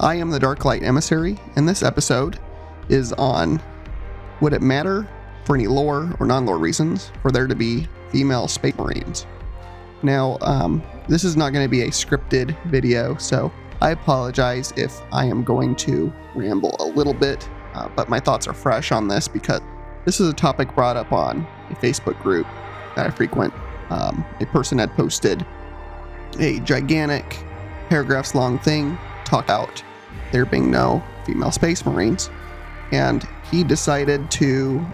I am the Dark Light Emissary, and this episode is on would it matter for any lore or non-lore reasons for there to be female Space Marines. Now, this is not going to be a scripted video, so I apologize if I am going to ramble a little bit, but my thoughts are fresh on this because this is a topic brought up on a Facebook group that I frequent. A person had posted a gigantic paragraphs long thing talk about there being no female Space Marines, and he decided to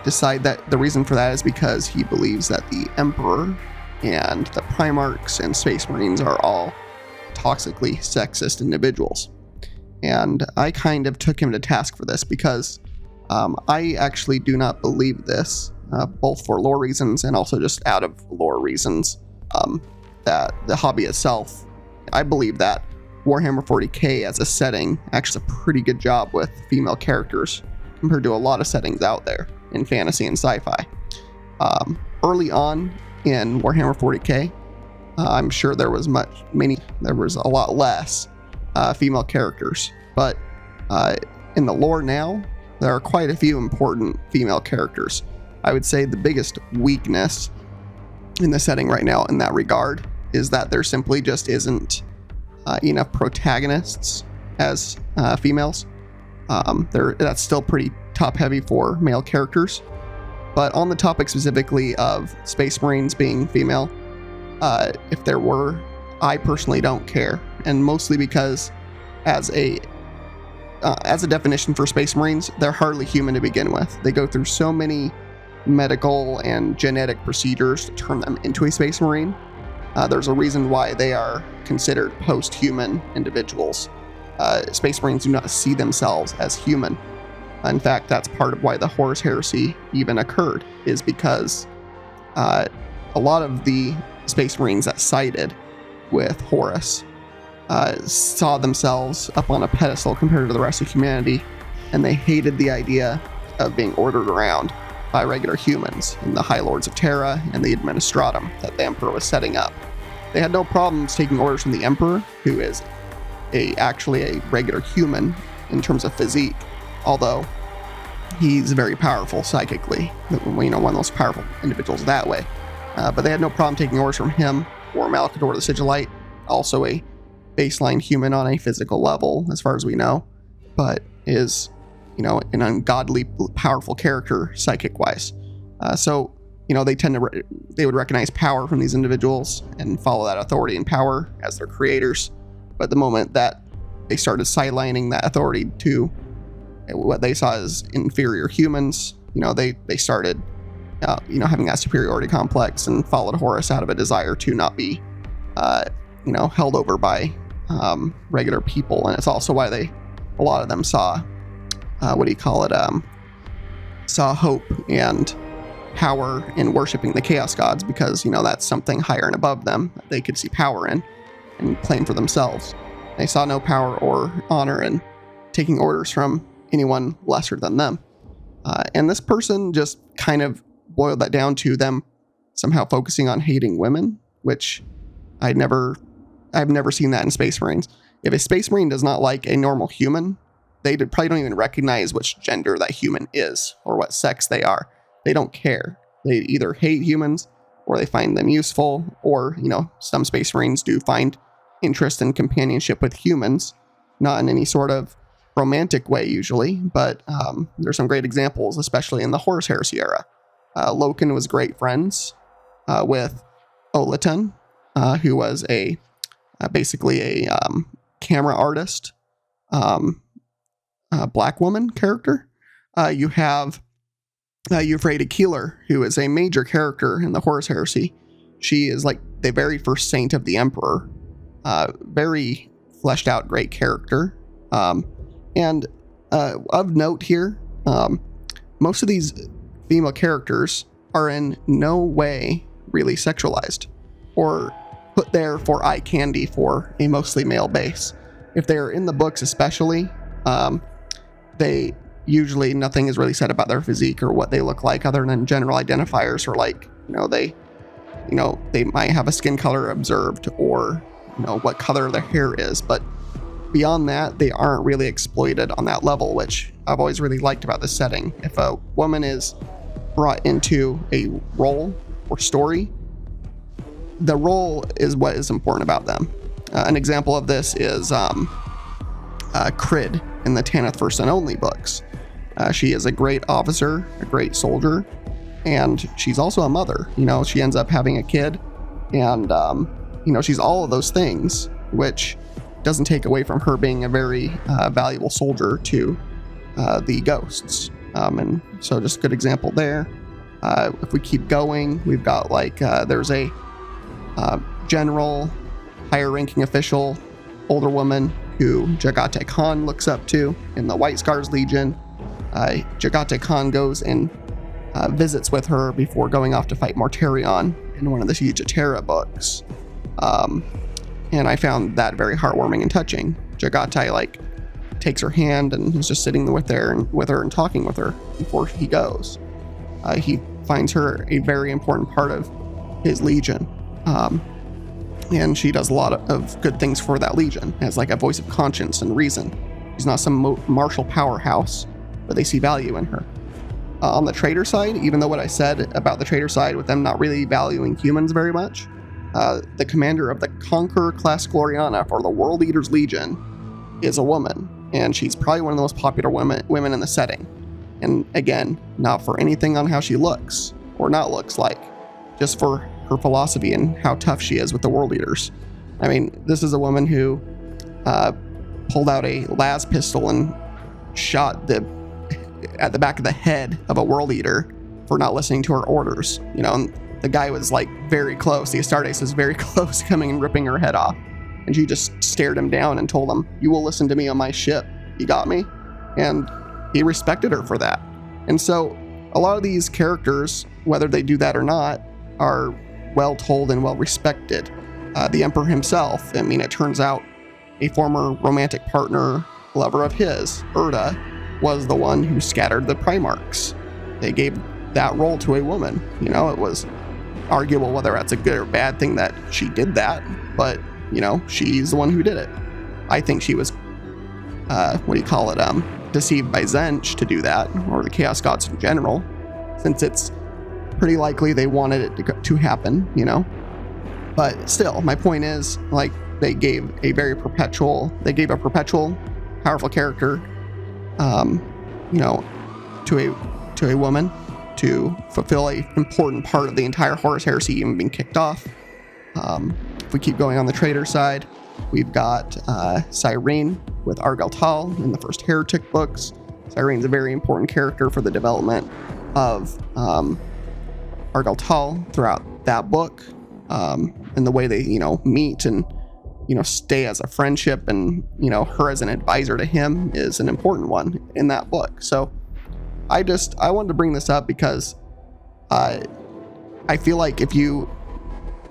decide that the reason for that is because he believes that the Emperor and the Primarchs and Space Marines are all toxically sexist individuals. And I kind of took him to task for this because I actually do not believe this, both for lore reasons and also just out of lore reasons, that the hobby itself, I believe that Warhammer 40k as a setting actually does a pretty good job with female characters compared to a lot of settings out there in fantasy and sci-fi. Early on in Warhammer 40k, I'm sure there was a lot less female characters, but in the lore now, there are quite a few important female characters. I would say the biggest weakness in the setting right now in that regard is that there simply just isn't enough protagonists as females. That's still pretty top heavy for male characters. But on the topic specifically of Space Marines being female, if there were, I personally don't care, and mostly because as a definition for Space Marines, they're hardly human to begin with. They go through so many medical and genetic procedures to turn them into a Space Marine. There's a reason why they are considered post-human individuals. Space Marines do not see themselves as human. In fact, that's part of why the Horus Heresy even occurred, is because a lot of the Space Marines that sided with Horus saw themselves up on a pedestal compared to the rest of humanity, and they hated the idea of being ordered around by regular humans in the High Lords of Terra and the Administratum that the Emperor was setting up. They had no problems taking orders from the Emperor, who is actually a regular human in terms of physique, although he's very powerful psychically, one of the most powerful individuals that way. But they had no problem taking orders from him or Malachador the Sigillite, also a baseline human on a physical level, as far as we know, but is, an ungodly powerful character psychic-wise. So they would recognize power from these individuals and follow that authority and power as their creators. But the moment that they started sidelining that authority to what they saw as inferior humans, they started, having that superiority complex and followed Horus out of a desire to not be, held over by regular people. And it's also why a lot of them saw, saw hope and power in worshiping the Chaos Gods, because that's something higher and above them that they could see power in and claim for themselves. They saw no power or honor in taking orders from anyone lesser than them. And this person just kind of boiled that down to them somehow focusing on hating women, which I've never seen that in Space Marines. If a Space Marine does not like a normal human, they probably don't even recognize which gender that human is or what sex they are. They don't care. They either hate humans or they find them useful, or, some Space Marines do find interest and companionship with humans, not in any sort of romantic way usually, but there's some great examples, especially in the Horus Heresy era. Loken was great friends with Olaton, who was basically a camera artist, black woman character. You have Euphraida Keeler, who is a major character in the Horus Heresy. She is like the very first saint of the Emperor. Very fleshed out, great character. And of note here, most of these female characters are in no way really sexualized or put there for eye candy for a mostly male base. If they're in the books especially, they usually nothing is really said about their physique or what they look like other than general identifiers, or like, they might have a skin color observed, or what color their hair is, but beyond that, they aren't really exploited on that level, which I've always really liked about this setting. If a woman is brought into a role or story, the role is what is important about them. An example of this is Crid in the Tanith First and Only books. She is a great officer, a great soldier, and she's also a mother. She ends up having a kid, and she's all of those things, which doesn't take away from her being a very valuable soldier to the ghosts. And so just a good example there. If we keep going, we've got there's a general, higher ranking official, older woman who Jagate Khan looks up to in the White Scars Legion. Jagate Khan goes and visits with her before going off to fight Mortarion in one of the Siege of Terra books. And I found that very heartwarming and touching. Jagate takes her hand and is just sitting with her and talking with her before he goes. He finds her a very important part of his legion. And she does a lot of good things for that legion as a voice of conscience and reason. She's not some martial powerhouse, but they see value in her. On the traitor side, even though what I said about the traitor side with them not really valuing humans very much, the commander of the Conqueror class Gloriana for the World Eaters Legion is a woman, and she's probably one of the most popular women in the setting. And again, not for anything on how she looks or not looks like, just for her philosophy and how tough she is with the World Eaters. I mean, this is a woman who pulled out a las pistol and shot at the back of the head of a World Eater for not listening to her orders. And the guy was very close. The Astartes was very close, coming and ripping her head off. And she just stared him down and told him, "You will listen to me on my ship. You got me?" And he respected her for that. And so a lot of these characters, whether they do that or not, are well told and well respected. The Emperor himself, it turns out a former romantic partner, lover of his, Erda, was the one who scattered the Primarchs. They gave that role to a woman. It was arguable whether that's a good or bad thing that she did that, but she's the one who did it. I think she was deceived by Zench to do that, or the Chaos Gods in general, since it's pretty likely they wanted it to happen. But still, my point is, they gave a perpetual powerful character to a woman to fulfill a important part of the entire Horus Heresy even being kicked off. If we keep going on the traitor side, we've got Cyrene with Argal Tal in the first Heretic books. Cyrene's a very important character for the development of Argal Tal throughout that book, and the way they meet and stay as a friendship, and her as an advisor to him is an important one in that book. So I wanted to bring this up because I feel like if you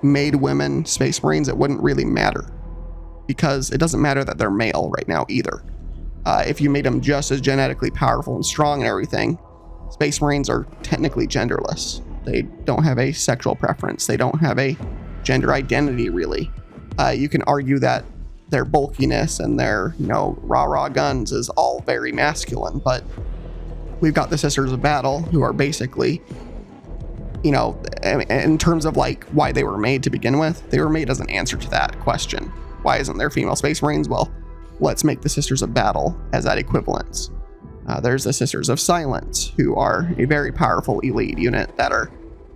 made women Space Marines, it wouldn't really matter, because it doesn't matter that they're male right now either. If you made them just as genetically powerful and strong and everything, Space Marines are technically genderless. They don't have a sexual preference. They don't have a gender identity, really. You can argue that their bulkiness and their, rah-rah guns is all very masculine, but we've got the Sisters of Battle, who are basically, in terms of why they were made to begin with, they were made as an answer to that question. Why isn't there female Space Marines? Well, let's make the Sisters of Battle as that equivalence. There's the Sisters of Silence, who are a very powerful elite unit that are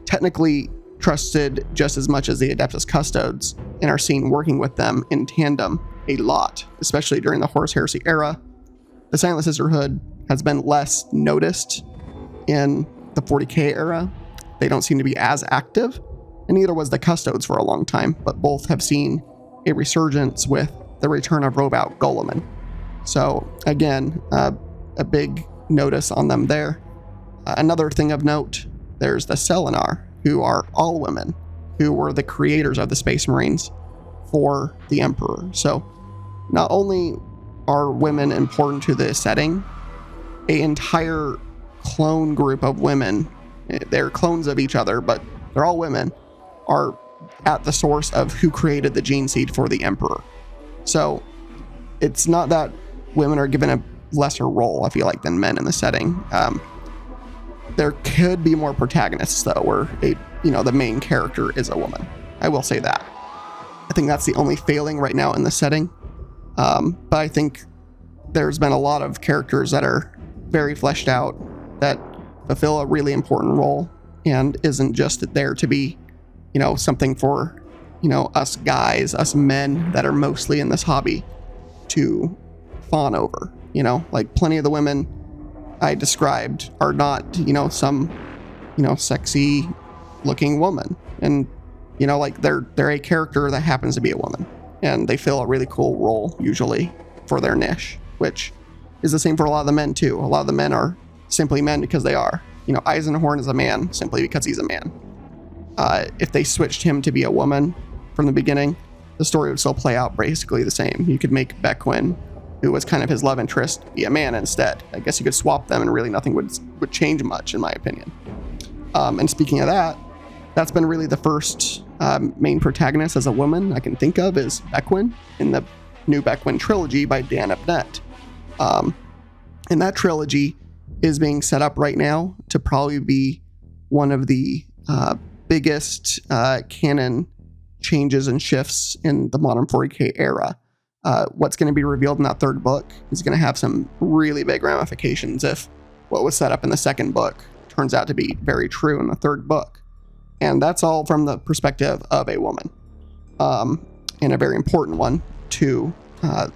technically trusted just as much as the Adeptus Custodes, and are seen working with them in tandem a lot, especially during the Horus Heresy era. The Silent Sisterhood has been less noticed in the 40k era. They don't seem to be as active, and neither was the Custodes for a long time, but both have seen a resurgence with the return of Robout Goleman. So again, a big notice on them there. Another thing of note, there's the Selenar, who are all women, who were the creators of the Space Marines for the Emperor. So not only are women important to the setting, an entire clone group of women, they're clones of each other, but they're all women, are at the source of who created the gene seed for the Emperor. So it's not that women are given a lesser role, I feel like, than men in the setting. There could be more protagonists, though, where the main character is a woman. I will say that. I think that's the only failing right now in the setting. But I think there's been a lot of characters that are very fleshed out, that fulfill a really important role, and isn't just there to be, something for, us guys, us men that are mostly in this hobby to fawn over. Like plenty of the women I described are not, some, sexy looking woman. And, like they're a character that happens to be a woman, and they fill a really cool role usually for their niche, which is the same for a lot of the men too. A lot of the men are simply men because they are. Eisenhorn is a man simply because he's a man. If they switched him to be a woman from the beginning, the story would still play out basically the same. You could make Beckwin, who was kind of his love interest, be a man instead. I guess you could swap them and really nothing would change much, in my opinion. And speaking of that, that's been really the first main protagonist as a woman I can think of is Beckwin in the new Beckwin trilogy by Dan Abnett. And that trilogy is being set up right now to probably be one of the biggest canon changes and shifts in the modern 40k era. What's going to be revealed in that third book is going to have some really big ramifications if what was set up in the second book turns out to be very true in the third book. And that's all from the perspective of a woman. And a very important one to the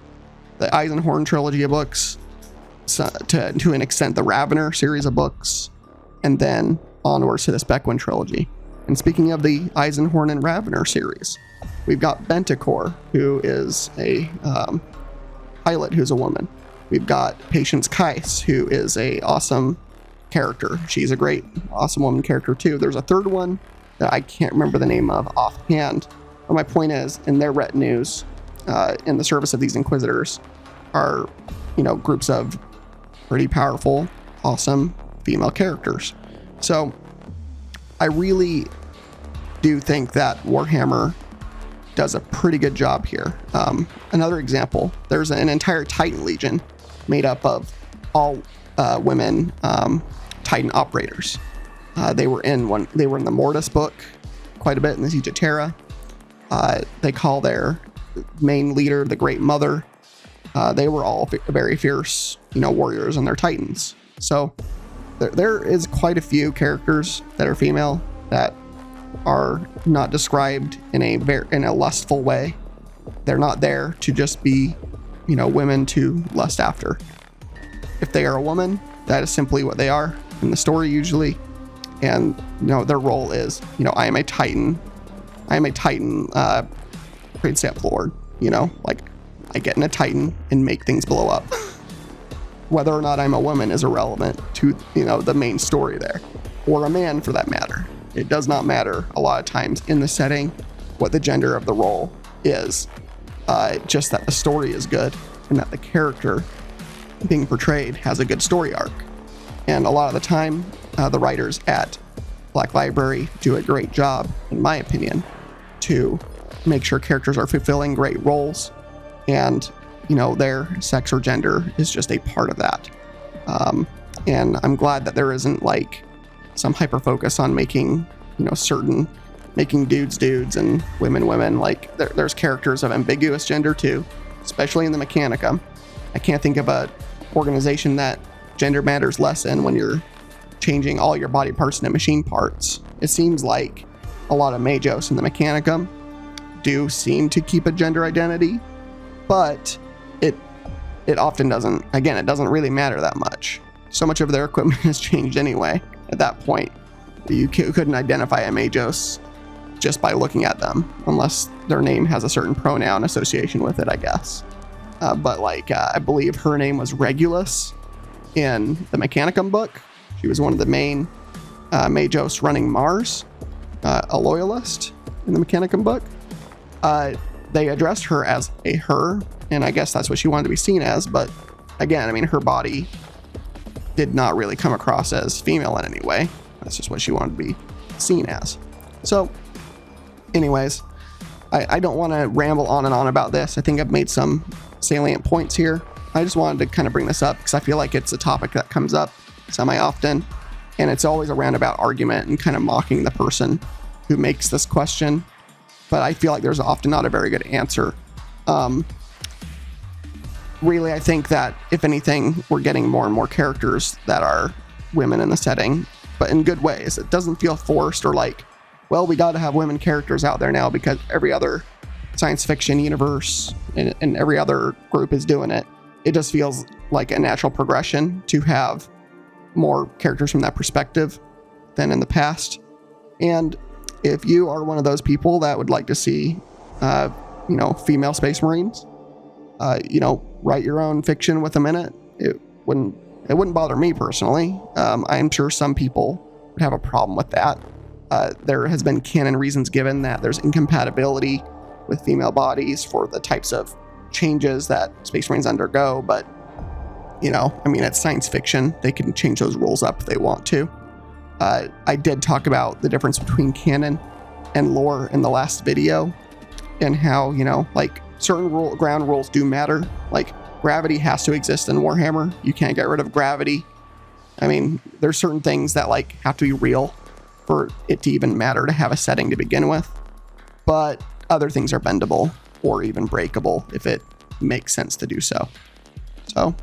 Eisenhorn trilogy of books, to an extent the Ravener series of books, and then onwards to this Beckwin trilogy. And speaking of the Eisenhorn and Ravener series, we've got Benticor, who is a pilot who's a woman. We've got Patience Kais, who is a awesome character. She's a great, awesome woman character too. There's a third one that I can't remember the name of offhand. But my point is, in their retinues, in the service of these Inquisitors, are, groups of pretty powerful, awesome female characters. So I really do think that Warhammer does a pretty good job here. Another example, there's an entire Titan Legion made up of all women Titan operators. They were in the Mortis book quite a bit in the Siege of Terra. They call their main leader the Great Mother. They were all very fierce, warriors, and they're Titans. So there is quite a few characters that are female that are not described in a lustful way. They're not there to just be, women to lust after. If they are a woman, that is simply what they are in the story usually. And, their role is, I am a Titan. Great Step Lord, like I get in a Titan and make things blow up. Whether or not I'm a woman is irrelevant to, the main story there, or a man for that matter. It does not matter a lot of times in the setting what the gender of the role is, just that the story is good and that the character being portrayed has a good story arc. And a lot of the time, the writers at Black Library do a great job, in my opinion, to make sure characters are fulfilling great roles, and their sex or gender is just a part of that. And I'm glad that there isn't like some hyper focus on making making dudes and women. Like there's characters of ambiguous gender too, especially in the Mechanicum. I can't think of a organization that gender matters less in when you're changing all your body parts into machine parts. It seems like a lot of Magos in the Mechanicum do seem to keep a gender identity, but it often doesn't. Again, it doesn't really matter that much. So much of their equipment has changed anyway. At that point, you couldn't identify a Magos just by looking at them, unless their name has a certain pronoun association with it, I guess. But I believe her name was Regulus in the Mechanicum book. She was one of the main Magos running Mars, a loyalist in the Mechanicum book. They addressed her as a her, and I guess that's what she wanted to be seen as. But again, her body did not really come across as female in any way. That's just what she wanted to be seen as. So anyways, I don't want to ramble on and on about this. I think I've made some salient points here. I just wanted to kind of bring this up because I feel like it's a topic that comes up semi-often, and it's always a roundabout argument and kind of mocking the person who makes this question. But I feel like there's often not a very good answer. Really, I think that if anything, we're getting more and more characters that are women in the setting, but in good ways. It doesn't feel forced or like, well, we got to have women characters out there now because every other science fiction universe and every other group is doing it. It just feels like a natural progression to have more characters from that perspective than in the past. And if you are one of those people that would like to see, female Space Marines, write your own fiction with them in it. It wouldn't bother me personally. I'm sure some people would have a problem with that. There has been canon reasons given that there's incompatibility with female bodies for the types of changes that Space Marines undergo, but it's science fiction. They can change those rules up if they want to. I did talk about the difference between canon and lore in the last video, and how certain ground rules do matter. Like gravity has to exist in Warhammer. You can't get rid of gravity. I mean, there's certain things that have to be real for it to even matter to have a setting to begin with. But other things are bendable or even breakable if it makes sense to do so. So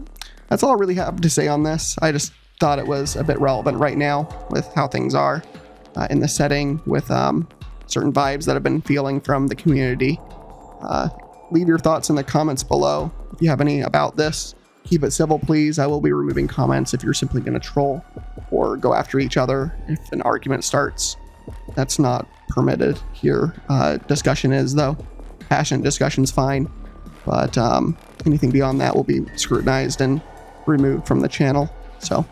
that's all I really have to say on this. I just thought it was a bit relevant right now with how things are in the setting, with certain vibes that I've been feeling from the community. Leave your thoughts in the comments below if you have any about this. Keep it civil, please. I will be removing comments if you're simply going to troll or go after each other if an argument starts. That's not permitted here. Discussion is, though. Passionate discussion's fine, but anything beyond that will be scrutinized and removed from the channel. So,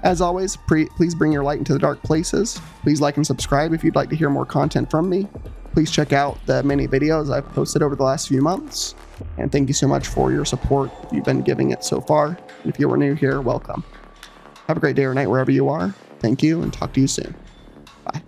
as always, please bring your light into the dark places. Please like and subscribe if you'd like to hear more content from me. Please check out the many videos I've posted over the last few months. And thank you so much for your support if you've been giving it so far. And if you were new here, welcome. Have a great day or night wherever you are. Thank you, and talk to you soon. Bye.